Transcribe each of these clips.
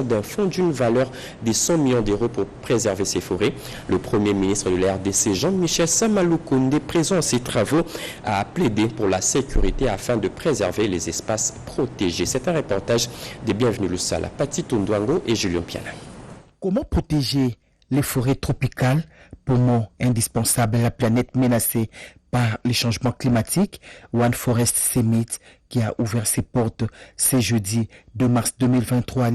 d'un fonds d'une valeur de 100 millions d'euros pour préserver ces forêts. Le Premier ministre de la RDC, Jean-Michel Sama Lukonde, présent à ces travaux, a plaidé pour la sécurité afin de préserver les espaces protégés. C'est un reportage de Bienvenue Lusala, Pati Tundwango et Julien Piana. Comment protéger les forêts tropicales, poumon indispensable à la planète menacée par les changements climatiques? One Forest Summit, qui a ouvert ses portes ce jeudi 2 mars 2023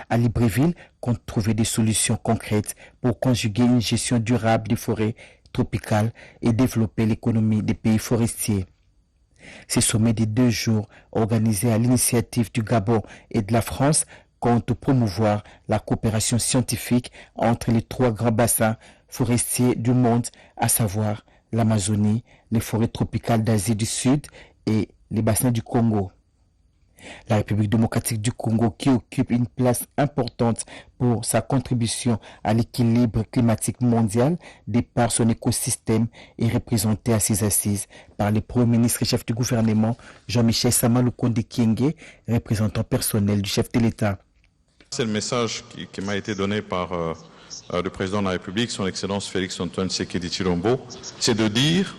à Libreville, compte trouver des solutions concrètes pour conjuguer une gestion durable des forêts tropicales et développer l'économie des pays forestiers. Ce sommet de 2 jours, organisé à l'initiative du Gabon et de la France, compte promouvoir la coopération scientifique entre les 3 grands bassins forestiers du monde, à savoir l'Amazonie, les forêts tropicales d'Asie du Sud et les bassins du Congo. La République démocratique du Congo, qui occupe une place importante pour sa contribution à l'équilibre climatique mondial, de par son écosystème, est représentée à ses assises par le Premier ministre et chef du gouvernement, Jean-Michel Sama Lukonde Kyenge, représentant personnel du chef de l'État. C'est le message qui m'a été donné par le président de la République, son Excellence Félix-Antoine Tshisekedi Tshilombo, c'est de dire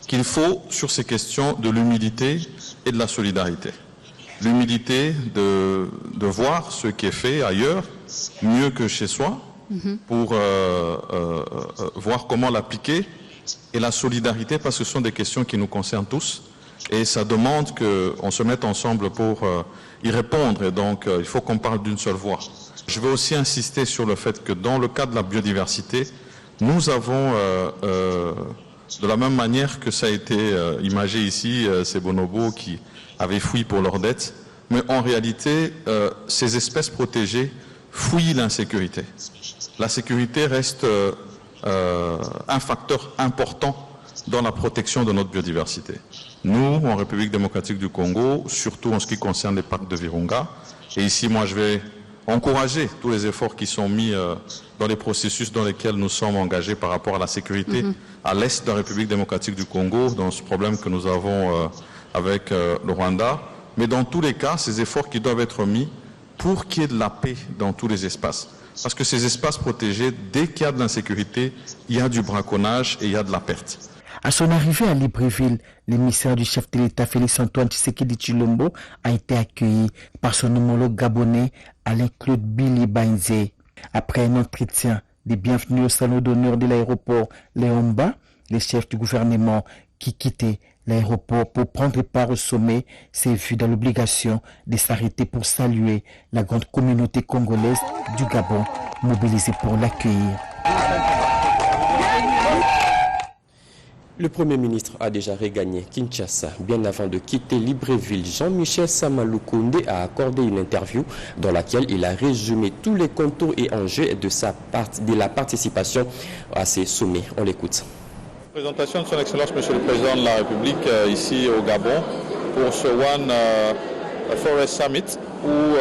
qu'il faut, sur ces questions, de l'humilité et de la solidarité. L'humilité de voir ce qui est fait ailleurs, mieux que chez soi, pour voir comment l'appliquer, et la solidarité, parce que ce sont des questions qui nous concernent tous, et ça demande qu'on se mette ensemble pour y répondre, et donc il faut qu'on parle d'une seule voix. Je veux aussi insister sur le fait que dans le cadre de la biodiversité, nous avons, de la même manière que ça a été imagé ici, ces bonobos qui avaient fui pour leurs dettes, mais en réalité, ces espèces protégées fuient l'insécurité. La sécurité reste un facteur important dans la protection de notre biodiversité. Nous, en République démocratique du Congo, surtout en ce qui concerne les parcs de Virunga, et ici, moi, je vais encourager tous les efforts qui sont mis dans les processus dans lesquels nous sommes engagés par rapport à la sécurité à l'est de la République démocratique du Congo, dans ce problème que nous avons avec le Rwanda. Mais dans tous les cas, ces efforts qui doivent être mis pour qu'il y ait de la paix dans tous les espaces. Parce que ces espaces protégés, dès qu'il y a de l'insécurité, il y a du braconnage et il y a de la perte. À son arrivée à Libreville, l'émissaire du chef de l'État Félix-Antoine Tshisekedi Tshilombo a été accueilli par son homologue gabonais Alain-Claude Billy Bainze. Après un entretien de bienvenue au salon d'honneur de l'aéroport Léomba, les chefs du gouvernement qui quittaient l'aéroport pour prendre part au sommet s'est vu dans l'obligation de s'arrêter pour saluer la grande communauté congolaise du Gabon mobilisée pour l'accueillir. Le Premier ministre a déjà regagné Kinshasa. Bien avant de quitter Libreville, Jean-Michel Sama Lukonde a accordé une interview dans laquelle il a résumé tous les contours et enjeux de la participation à ces sommets. On l'écoute. Présentation de son Excellence Monsieur le Président de la République ici au Gabon pour ce One Forest Summit où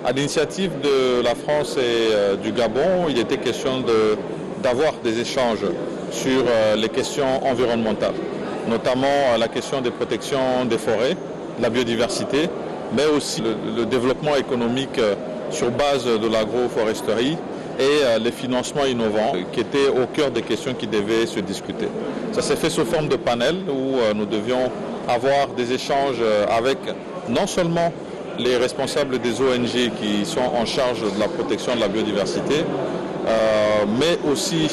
à l'initiative de la France et du Gabon, il était question d'avoir des échanges sur les questions environnementales, notamment la question des protections des forêts, de la biodiversité, mais aussi le développement économique sur base de l'agroforesterie et les financements innovants qui étaient au cœur des questions qui devaient se discuter. Ça s'est fait sous forme de panel où nous devions avoir des échanges avec non seulement les responsables des ONG qui sont en charge de la protection de la biodiversité, mais aussi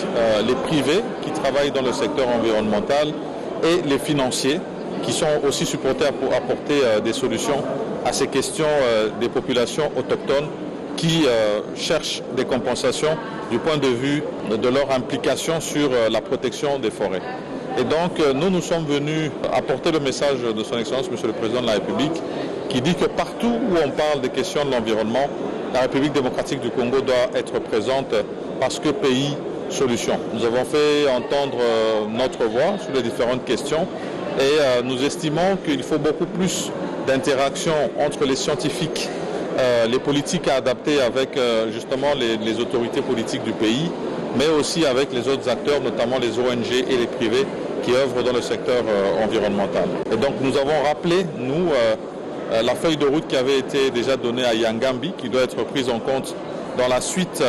les privés qui travaillent dans le secteur environnemental et les financiers qui sont aussi supportés pour apporter des solutions à ces questions des populations autochtones qui cherchent des compensations du point de vue de leur implication sur la protection des forêts. Et donc nous sommes venus apporter le message de son Excellence Monsieur le Président de la République qui dit que partout où on parle des questions de l'environnement, la République démocratique du Congo doit être présente parce que pays solution. Nous avons fait entendre notre voix sur les différentes questions et nous estimons qu'il faut beaucoup plus d'interaction entre les scientifiques, les politiques à adapter avec justement les autorités politiques du pays, mais aussi avec les autres acteurs, notamment les ONG et les privés qui œuvrent dans le secteur environnemental. Et donc nous avons rappelé, nous, la feuille de route qui avait été déjà donnée à Yangambi, qui doit être prise en compte dans la suite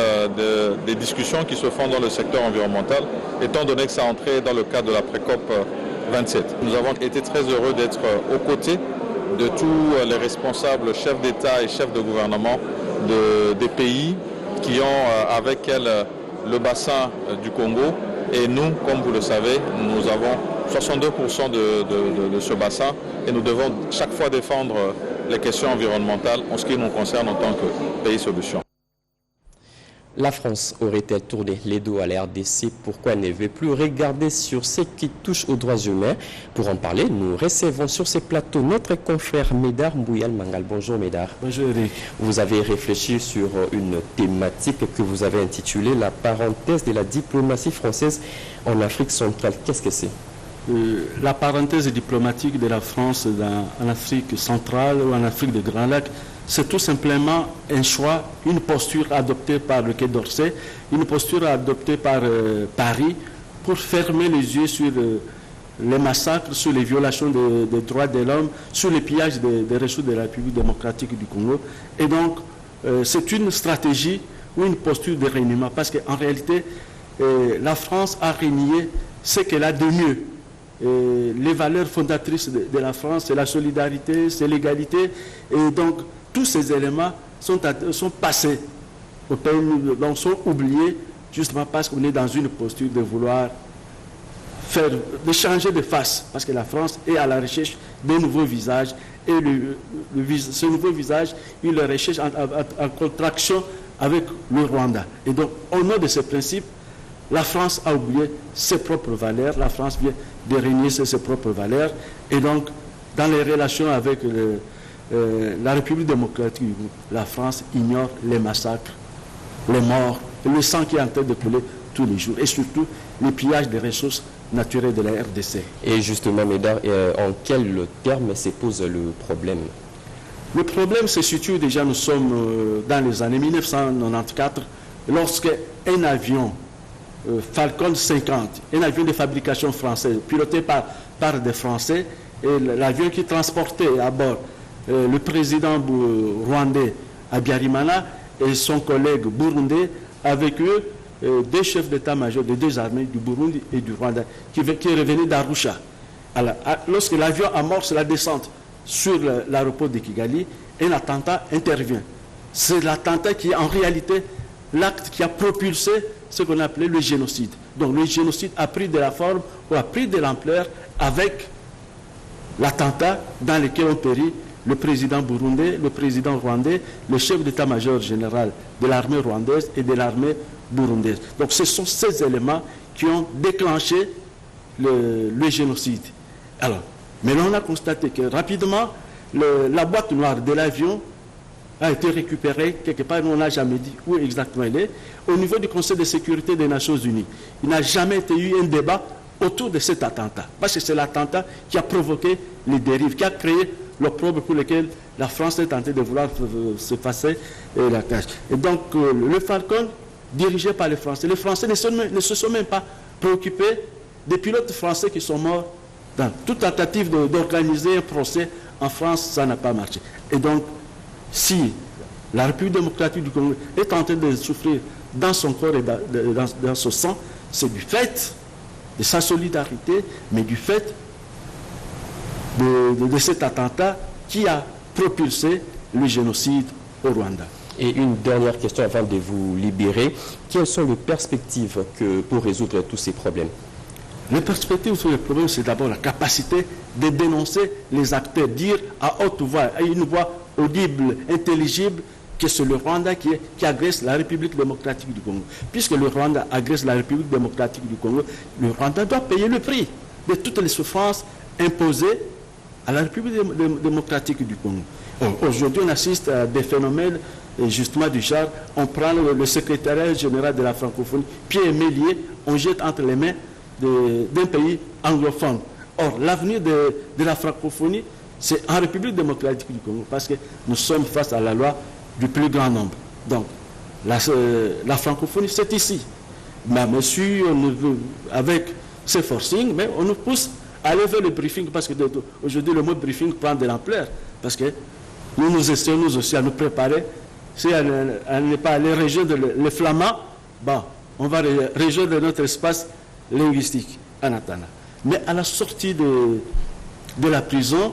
des discussions qui se font dans le secteur environnemental, étant donné que ça entrait dans le cadre de la pré-COP 27. Nous avons été très heureux d'être aux côtés de tous les responsables, chefs d'État et chefs de gouvernement des pays qui ont avec elles le bassin du Congo. Et nous, comme vous le savez, nous avons 62% de ce bassin et nous devons chaque fois défendre les questions environnementales en ce qui nous concerne en tant que pays solution. La France aurait-elle tourné les dos à la RDC? Pourquoi elle ne veut plus regarder sur ce qui touche aux droits humains? Pour en parler, nous recevons sur ce plateau notre confrère Médard Mbouyal Mangal. Bonjour Médard. Bonjour Eric. Vous avez réfléchi sur une thématique que vous avez intitulée la parenthèse de la diplomatie française en Afrique centrale. Qu'est-ce que c'est? La parenthèse diplomatique de la France en Afrique centrale ou en Afrique de Grand Lac, c'est tout simplement un choix, une posture adoptée par le Quai d'Orsay, une posture adoptée par Paris pour fermer les yeux sur les massacres, sur les violations des droits de l'homme, sur les pillages des ressources de la République démocratique du Congo. Et donc, c'est une stratégie ou une posture de reniement, parce qu'en réalité, la France a renié ce qu'elle a de mieux. Les valeurs fondatrices de la France, c'est la solidarité, c'est l'égalité. Et donc, tous ces éléments sont passés au pays, donc sont oubliés, justement parce qu'on est dans une posture de vouloir de changer de face, parce que la France est à la recherche d'un nouveau visage, et ce nouveau visage, il le recherche en contraction avec le Rwanda. Et donc, au nom de ce principe, la France a oublié ses propres valeurs, la France vient de régner ses propres valeurs, et donc, dans les relations avec la République démocratique, la France ignore les massacres, les morts, le sang qui est en train de couler tous les jours, et surtout les pillages des ressources naturelles de la RDC. Et justement, Médard, en quel terme se pose le problème? Le problème se situe déjà, nous sommes dans les années 1994, lorsque un avion Falcon 50, un avion de fabrication française, piloté par des Français, et l'avion qui transportait à bord le président rwandais Habyarimana et son collègue burundais, avec eux des chefs d'état-major des deux armées, du Burundi et du Rwanda, qui revenaient d'Arusha. Lorsque l'avion amorce la descente sur l'aéroport de Kigali, un attentat intervient. C'est l'attentat qui est en réalité l'acte qui a propulsé ce qu'on appelait le génocide. Donc le génocide a pris de la forme ou a pris de l'ampleur avec l'attentat dans lequel ont péri le président burundais, le président rwandais, le chef d'état-major général de l'armée rwandaise et de l'armée burundaise. Donc ce sont ces éléments qui ont déclenché le génocide. Alors, mais là on a constaté que rapidement, la boîte noire de l'avion a été récupérée quelque part, on n'a jamais dit où exactement elle est, au niveau du Conseil de sécurité des Nations Unies. Il n'a jamais eu un débat autour de cet attentat, parce que c'est l'attentat qui a provoqué les dérives, qui a créé l'opprobre pour lequel la France est tentée de vouloir se passer la tâche. Et donc, le Falcon, dirigé par les Français ne se sont même pas préoccupés des pilotes français qui sont morts dans toute tentative d'organiser un procès en France, ça n'a pas marché. Et donc, si la République démocratique du Congo est en train de souffrir dans son corps et dans son sang, c'est du fait de sa solidarité, mais du fait de cet attentat qui a propulsé le génocide au Rwanda. Et une dernière question avant de vous libérer. Quelles sont les perspectives pour résoudre tous ces problèmes? Les perspectives sur les problèmes, c'est d'abord la capacité de dénoncer les acteurs, dire à haute voix, à une voix audible, intelligible, que c'est le Rwanda qui agresse la République démocratique du Congo. Puisque le Rwanda agresse la République démocratique du Congo, le Rwanda doit payer le prix de toutes les souffrances imposées à la République démocratique du Congo. Aujourd'hui, on assiste à des phénomènes justement du genre, on prend le secrétariat général de la francophonie, pieds et mains liés, on jette entre les mains d'un pays anglophone. Or, l'avenir de la francophonie, c'est en République démocratique du Congo, parce que nous sommes face à la loi du plus grand nombre. Donc, la francophonie, c'est ici. Mais monsieur, avec ce forcing, mais on nous pousse à aller vers le briefing, parce que aujourd'hui, le mot briefing prend de l'ampleur, parce que Nous nous essayons nous aussi à nous préparer. Si elle n'est pas allée rejoindre les Flamands, bon, on va rejoindre notre espace linguistique en attendant. Mais à la sortie de la prison,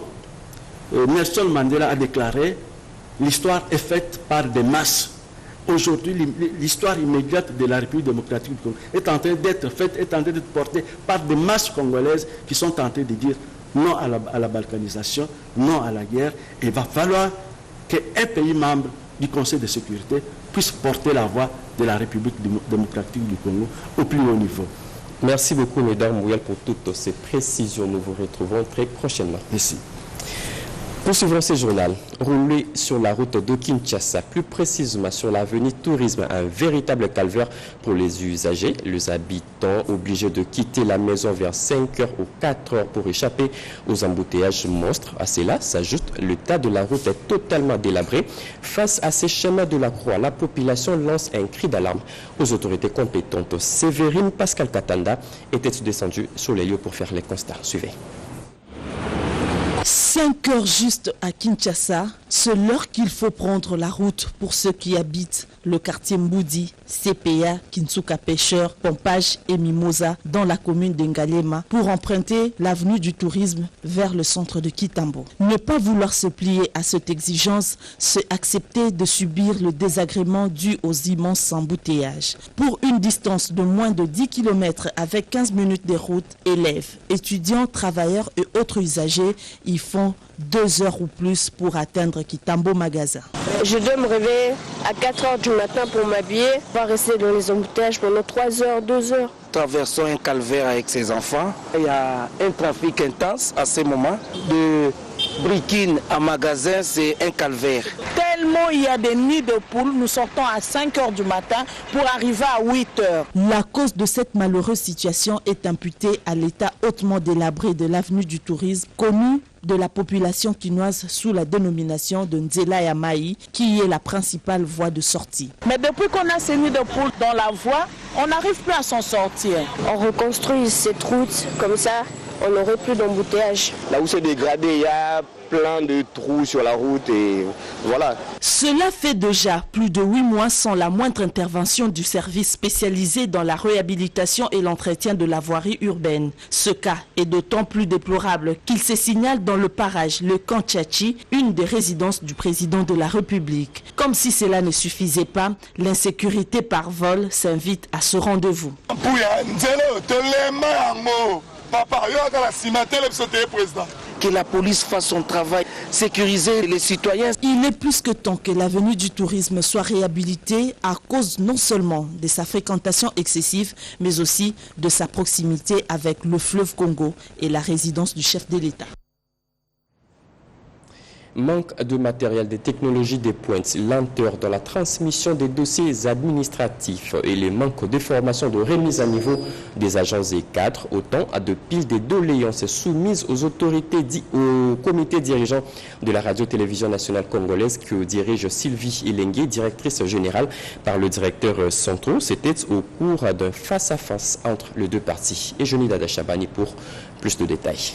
Nelson Mandela a déclaré « L'histoire est faite par des masses ». Aujourd'hui, l'histoire immédiate de la République démocratique du Congo est en train d'être faite, est en train d'être portée par des masses congolaises qui sont tentées de dire non à la balkanisation, non à la guerre. Et il va falloir qu'un pays membre du Conseil de sécurité puisse porter la voix de la République démocratique du Congo au plus haut niveau. Merci beaucoup, Mesdames Mouyal, pour toutes ces précisions. Nous vous retrouvons très prochainement. Merci. Poursuivons ce journal. Rouler sur la route de Kinshasa, plus précisément sur l'avenue Tourisme, un véritable calvaire pour les usagers. Les habitants obligés de quitter la maison vers 5h ou 4h pour échapper aux embouteillages monstres. À cela s'ajoute le tas de la route est totalement délabré. Face à ces chemins de la croix, la population lance un cri d'alarme aux autorités compétentes. Séverine Pascal Katanda était descendue sur les lieux pour faire les constats. Suivez. 5 heures juste à Kinshasa, c'est l'heure qu'il faut prendre la route pour ceux qui habitent le quartier Mboudi, CPA, Kinsuka Pêcheur, Pompage et Mimosa dans la commune d'Ngalema pour emprunter l'avenue du tourisme vers le centre de Kitambo. Ne pas vouloir se plier à cette exigence, c'est accepter de subir le désagrément dû aux immenses embouteillages. Pour une distance de moins de 10 km avec 15 minutes de route, élèves, étudiants, travailleurs et autres usagers y font 2 heures ou plus pour atteindre Kitambo Magasin. Je dois me réveiller à 4 heures du matin pour m'habiller, pas rester dans les embouteillages pendant 3 heures, 2 heures. Traversons un calvaire avec ses enfants. Il y a un trafic intense à ce moment. De Brikine à Magasin, c'est un calvaire. Tellement il y a des nids de poules, nous sortons à 5 heures du matin pour arriver à 8 heures. La cause de cette malheureuse situation est imputée à l'état hautement délabré de l'avenue du tourisme, connue de la population quinoise sous la dénomination de Nzela Yamaï, qui est la principale voie de sortie. Mais depuis qu'on a ces nids de poules dans la voie, on n'arrive plus à s'en sortir. On reconstruit cette route, comme ça, on n'aurait plus d'embouteillage. Là où c'est dégradé, il y a plein de trous sur la route et voilà. Cela fait déjà plus de 8 mois sans la moindre intervention du service spécialisé dans la réhabilitation et l'entretien de la voirie urbaine. Ce cas est d'autant plus déplorable qu'il se signale dans le parage Le Kanchachi, une des résidences du président de la République. Comme si cela ne suffisait pas, l'insécurité par vol s'invite à ce rendez-vous. Que la police fasse son travail, sécuriser les citoyens. Il est plus que temps que l'avenue du tourisme soit réhabilitée à cause non seulement de sa fréquentation excessive, mais aussi de sa proximité avec le fleuve Congo et la résidence du chef de l'État. Manque de matériel, de technologies de pointe, lenteur dans la transmission des dossiers administratifs et les manques de formation de remise à niveau des agents et cadres, autant de piles de doléances soumises aux autorités, au comité dirigeant de la radio-télévision nationale congolaise que dirige Sylvie Elengue, directrice générale par le directeur Centro. C'était au cours d'un face-à-face entre les deux parties. Et Johnny Dada Chabani pour plus de détails.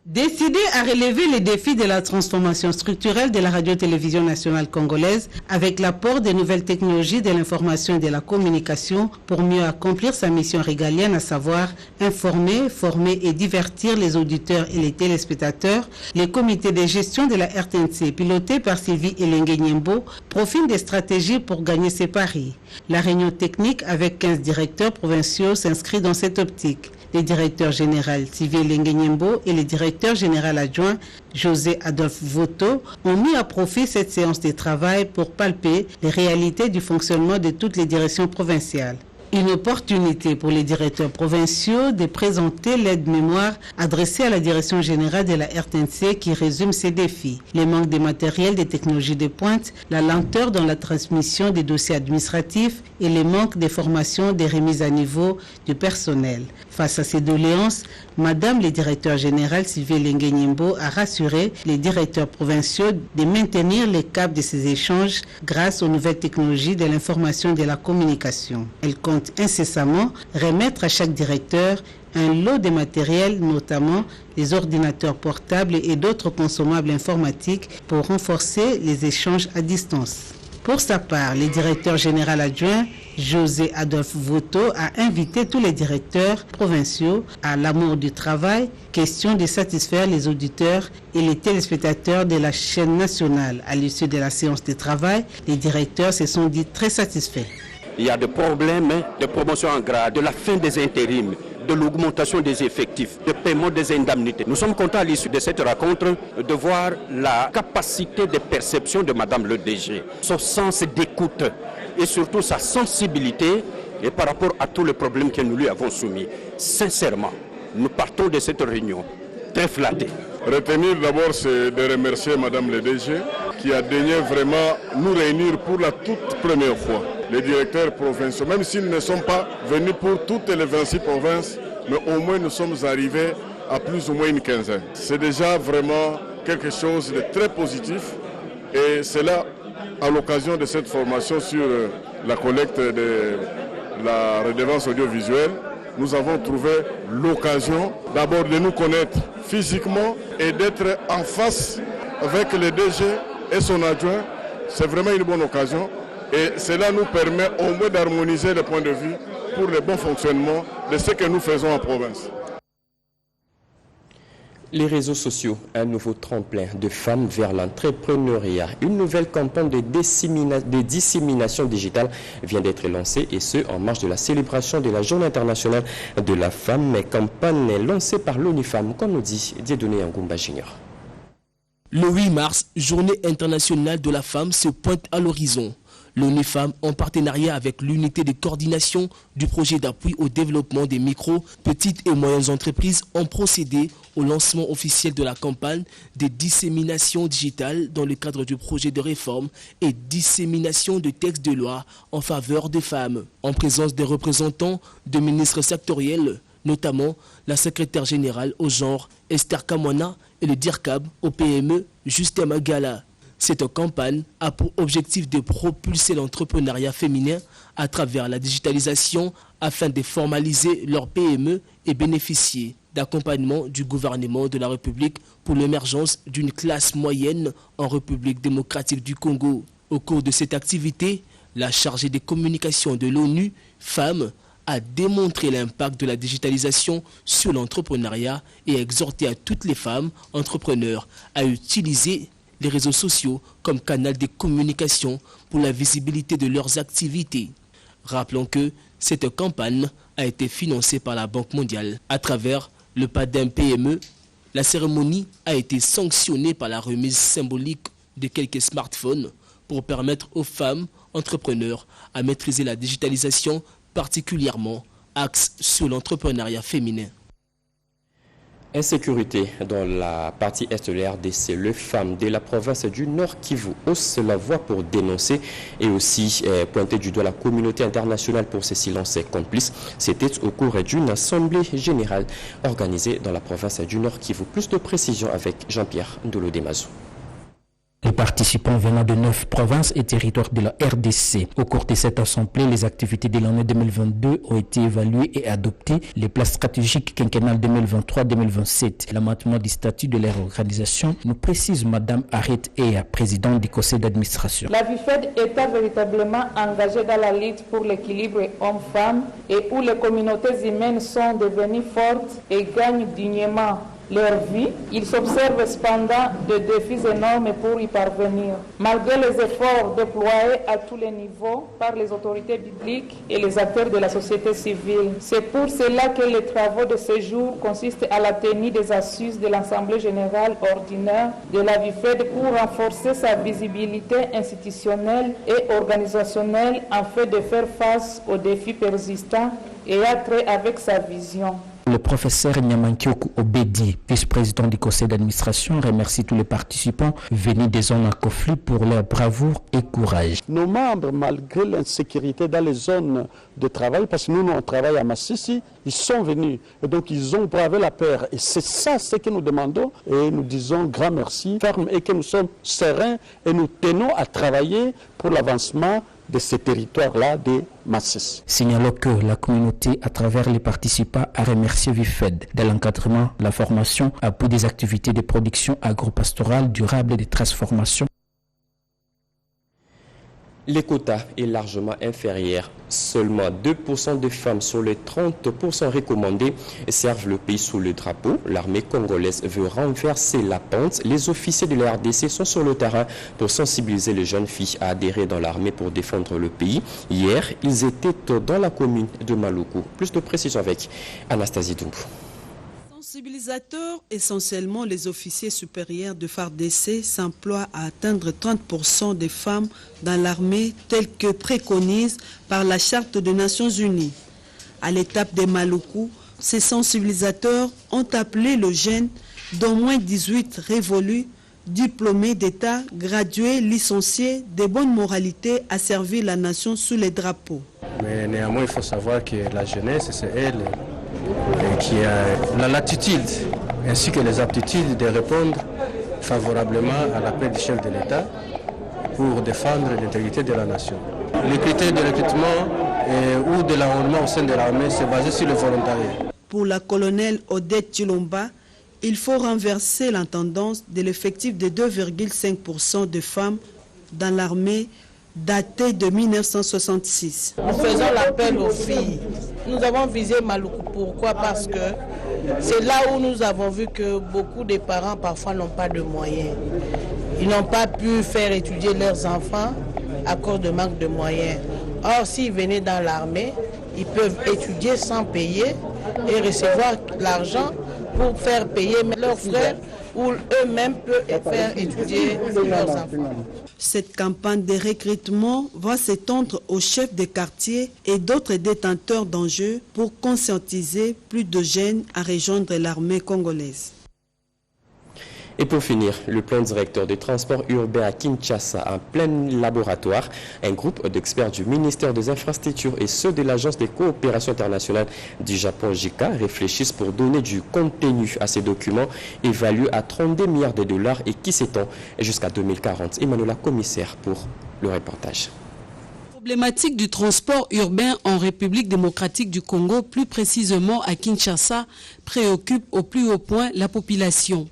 Décidé à relever les défis de la transformation structurelle de la radio-télévision nationale congolaise avec l'apport des nouvelles technologies de l'information et de la communication pour mieux accomplir sa mission régalienne, à savoir informer, former et divertir les auditeurs et les téléspectateurs, les comités de gestion de la RTNC pilotés par Sylvie Elengue Nyembo profilent des stratégies pour gagner ses paris. La réunion technique avec 15 directeurs provinciaux s'inscrit dans cette optique. Les directeurs généraux Sylvie Elengue Nyembo et les directeurs général adjoint José Adolphe Voto ont mis à profit cette séance de travail pour palper les réalités du fonctionnement de toutes les directions provinciales. Une opportunité pour les directeurs provinciaux de présenter l'aide-mémoire adressée à la direction générale de la RTNC qui résume ces défis. Les manques de matériel, des technologies de pointe, la lenteur dans la transmission des dossiers administratifs et les manques de formation des remises à niveau du personnel. Face à ces doléances, Madame le directeur général Sylvie Elengue Nyembo a rassuré les directeurs provinciaux de maintenir le cap de ces échanges grâce aux nouvelles technologies de l'information et de la communication. Elle compte incessamment remettre à chaque directeur un lot de matériel, notamment les ordinateurs portables et d'autres consommables informatiques pour renforcer les échanges à distance. Pour sa part, le directeur général adjoint, José Adolphe Voto, a invité tous les directeurs provinciaux à l'amour du travail, question de satisfaire les auditeurs et les téléspectateurs de la chaîne nationale. À l'issue de la séance de travail, les directeurs se sont dit très satisfaits. Il y a des problèmes de promotion en grade, de la fin des intérims, de l'augmentation des effectifs, de paiement des indemnités. Nous sommes contents à l'issue de cette rencontre de voir la capacité de perception de Madame le DG, son sens d'écoute et surtout sa sensibilité et par rapport à tous les problèmes que nous lui avons soumis. Sincèrement, nous partons de cette réunion très flattés. Retenir d'abord, c'est de remercier Madame le DG qui a daigné vraiment nous réunir pour la toute première fois. Les directeurs provinciaux, même s'ils ne sont pas venus pour toutes les 26 provinces, mais au moins nous sommes arrivés à plus ou moins une quinzaine. C'est déjà vraiment quelque chose de très positif et c'est là, à l'occasion de cette formation sur la collecte de la redevance audiovisuelle, nous avons trouvé l'occasion d'abord de nous connaître physiquement et d'être en face avec le DG et son adjoint. C'est vraiment une bonne occasion et cela nous permet au moins d'harmoniser les points de vue pour le bon fonctionnement de ce que nous faisons en province. Les réseaux sociaux, un nouveau tremplin de femmes vers l'entrepreneuriat. Une nouvelle campagne de dissémination digitale vient d'être lancée et ce, en marge de la célébration de la Journée internationale de la femme, mais campagne lancée par l'ONU Femmes, comme nous dit Dieudonné Ngumba Junior. Le 8 mars, Journée internationale de la femme se pointe à l'horizon. L'ONU Femmes, en partenariat avec l'unité de coordination du projet d'appui au développement des micro, petites et moyennes entreprises, ont procédé au lancement officiel de la campagne de dissémination digitale dans le cadre du projet de réforme et dissémination de textes de loi en faveur des femmes. En présence des représentants de ministres sectoriels, notamment la secrétaire générale au genre Esther Kamwana et le DIRCAB au PME Justin Magala. Cette campagne a pour objectif de propulser l'entrepreneuriat féminin à travers la digitalisation afin de formaliser leur PME et bénéficier d'accompagnement du gouvernement de la République pour l'émergence d'une classe moyenne en République démocratique du Congo. Au cours de cette activité, la chargée des communications de l'ONU, Femmes, a démontré l'impact de la digitalisation sur l'entrepreneuriat et a exhorté à toutes les femmes entrepreneurs à utiliser les réseaux sociaux comme canal de communication pour la visibilité de leurs activités. Rappelons que cette campagne a été financée par la Banque mondiale. À travers le PADEM PME, la cérémonie a été sanctionnée par la remise symbolique de quelques smartphones pour permettre aux femmes entrepreneurs à maîtriser la digitalisation, particulièrement axe sur l'entrepreneuriat féminin. Insécurité dans la partie est de la RDC. Les femmes de la province du Nord Kivu haussent la voix pour dénoncer et aussi pointer du doigt la communauté internationale pour ses silences complices. C'était au cours d'une assemblée générale organisée dans la province du Nord Kivu. Plus de précisions avec Jean-Pierre Ndolo-Demazou. Les participants venant de 9 provinces et territoires de la RDC. Au cours de cette assemblée, les activités de l'année 2022 ont été évaluées et adoptées. Les plans stratégiques quinquennales 2023-2027. L'amendement du statut de leur organisation nous précise Madame Aret Ea, présidente du conseil d'administration. La VIFED est véritablement engagée dans la lutte pour l'équilibre homme-femme et où les communautés humaines sont devenues fortes et gagnent dignement leur vie. Il s'observe cependant de défis énormes pour y parvenir. Malgré les efforts déployés à tous les niveaux par les autorités publiques et les acteurs de la société civile. C'est pour cela que les travaux de ce jour consistent à la tenue des assises de l'Assemblée générale ordinaire de la VIFED pour renforcer sa visibilité institutionnelle et organisationnelle afin de faire face aux défis persistants et être avec sa vision. Le professeur Nyamankioku Obedi, vice-président du conseil d'administration, remercie tous les participants venus des zones en conflit pour leur bravoure et courage. Nos membres, malgré l'insécurité dans les zones de travail, parce que nous, on travaille à Massissi, ils sont venus et donc ils ont bravé la peur. Et c'est ça ce que nous demandons et nous disons grand merci, ferme et que nous sommes sereins et nous tenons à travailler pour l'avancement de ces territoires-là de Massis. Signalons que la communauté, à travers les participants, a remercié Vifed de l'encadrement, la formation, appui des activités de production agro-pastorale durable et de transformation. Les quotas est largement inférieur. Seulement 2% de femmes sur les 30% recommandés servent le pays sous le drapeau. L'armée congolaise veut renverser la pente. Les officiers de la RDC sont sur le terrain pour sensibiliser les jeunes filles à adhérer dans l'armée pour défendre le pays. Hier, ils étaient dans la commune de Maluku. Plus de précision avec Anastasie Doumbou. Sensibilisateurs, essentiellement les officiers supérieurs de FARDC, s'emploient à atteindre 30% des femmes dans l'armée telle que préconise par la Charte des Nations Unies. À l'étape des Maluku, ces sensibilisateurs ont appelé le jeune d'au moins 18 révolus, diplômés d'État, gradués, licenciés, de bonne moralité à servir la nation sous les drapeaux. Mais néanmoins, il faut savoir que la jeunesse, c'est elle qui a la latitude ainsi que les aptitudes de répondre favorablement à l'appel du chef de l'État pour défendre l'intégrité de la nation. Les critères de recrutement ou de l'enrôlement au sein de l'armée, c'est basé sur le volontariat. Pour la colonelle Odette Chilomba, il faut renverser la tendance de l'effectif de 2,5% de femmes dans l'armée daté de 1966. Nous faisons l'appel aux filles. Nous avons visé Maluku. Pourquoi? Parce que c'est là où nous avons vu que beaucoup de parents parfois n'ont pas de moyens. Ils n'ont pas pu faire étudier leurs enfants à cause de manque de moyens. Or, s'ils venaient dans l'armée, ils peuvent étudier sans payer et recevoir l'argent pour faire payer leurs frères ou eux-mêmes peuvent faire étudier leurs enfants. Cette campagne de recrutement va s'étendre aux chefs de quartier et d'autres détenteurs d'enjeux pour conscientiser plus de jeunes à rejoindre l'armée congolaise. Et pour finir, le plan directeur des transports urbains à Kinshasa, en plein laboratoire, un groupe d'experts du ministère des Infrastructures et ceux de l'Agence des coopérations internationales du Japon, JICA, réfléchissent pour donner du contenu à ces documents évalués à 32 milliards de dollars et qui s'étend jusqu'à 2040. Emmanuela, commissaire pour le reportage. La problématique du transport urbain en République démocratique du Congo, plus précisément à Kinshasa, préoccupe au plus haut point la population.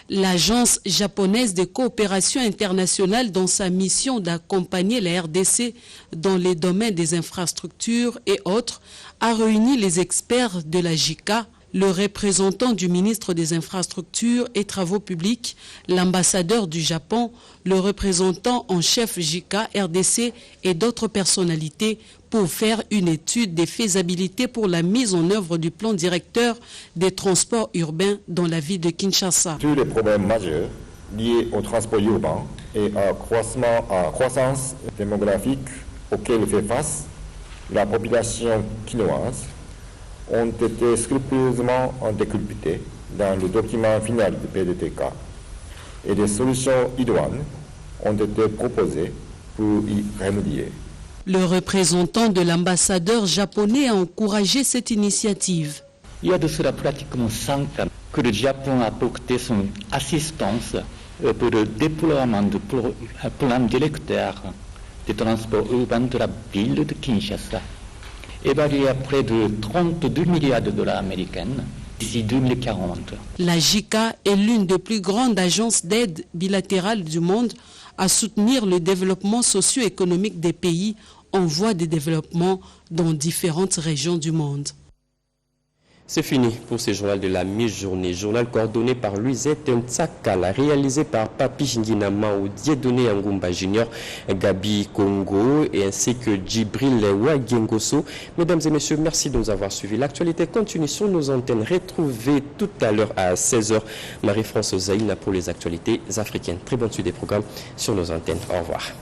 L'agence japonaise de coopération internationale, dans sa mission d'accompagner la RDC dans les domaines des infrastructures et autres, a réuni les experts de la JICA, le représentant du ministre des Infrastructures et Travaux publics, l'ambassadeur du Japon, le représentant en chef JICA, RDC et d'autres personnalités pour faire une étude des faisabilités pour la mise en œuvre du plan directeur des transports urbains dans la ville de Kinshasa. Tous les problèmes majeurs liés au transport urbain et à croissance démographique auxquels fait face la population quinoise ont été scrupuleusement décryptés dans le document final du PDTK et des solutions idoines ont été proposées pour y remédier. Le représentant de l'ambassadeur japonais a encouragé cette initiative. Il y a de cela pratiquement 5 ans que le Japon a apporté son assistance pour le déploiement du plan directeur des transports urbains de la ville de Kinshasa, évalué à près de 32 milliards de dollars américains d'ici 2040. La JICA est l'une des plus grandes agences d'aide bilatérale du monde à soutenir le développement socio-économique des pays en voie de développement dans différentes régions du monde. C'est fini pour ce journal de la mi-journée. Journal coordonné par Luisette Ntsakala, réalisé par Papi Nginama ou Dieudonné Ngumba Junior, Gabi Congo et ainsi que Djibril Wagengoso. Mesdames et messieurs, merci de nous avoir suivis. L'actualité continue sur nos antennes. Retrouvez tout à l'heure à 16h Marie-France Zaïna pour les actualités africaines. Très bonne suite des programmes sur nos antennes. Au revoir.